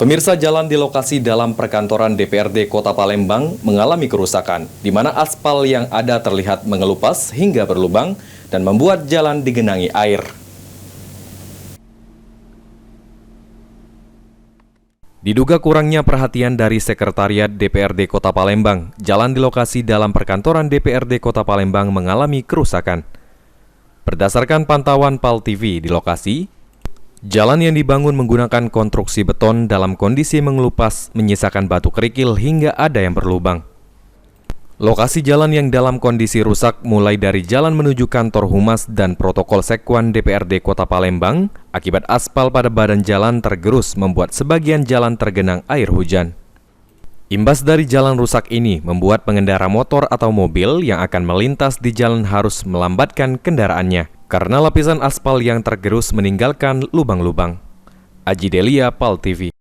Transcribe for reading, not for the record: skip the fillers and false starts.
Pemirsa, jalan di lokasi dalam perkantoran DPRD Kota Palembang mengalami kerusakan, di mana aspal yang ada terlihat mengelupas hingga berlubang dan membuat jalan digenangi air. Diduga kurangnya perhatian dari Sekretariat DPRD Kota Palembang, jalan di lokasi dalam perkantoran DPRD Kota Palembang mengalami kerusakan. Berdasarkan pantauan PAL TV di lokasi, jalan yang dibangun menggunakan konstruksi beton dalam kondisi mengelupas, menyisakan batu kerikil hingga ada yang berlubang. Lokasi jalan yang dalam kondisi rusak mulai dari jalan menuju kantor Humas dan Protokol Sekwan DPRD Kota Palembang, akibat aspal pada badan jalan tergerus membuat sebagian jalan tergenang air hujan. Imbas dari jalan rusak ini membuat pengendara motor atau mobil yang akan melintas di jalan harus melambatkan kendaraannya karena lapisan aspal yang tergerus meninggalkan lubang-lubang. Aji Delia, PAL TV.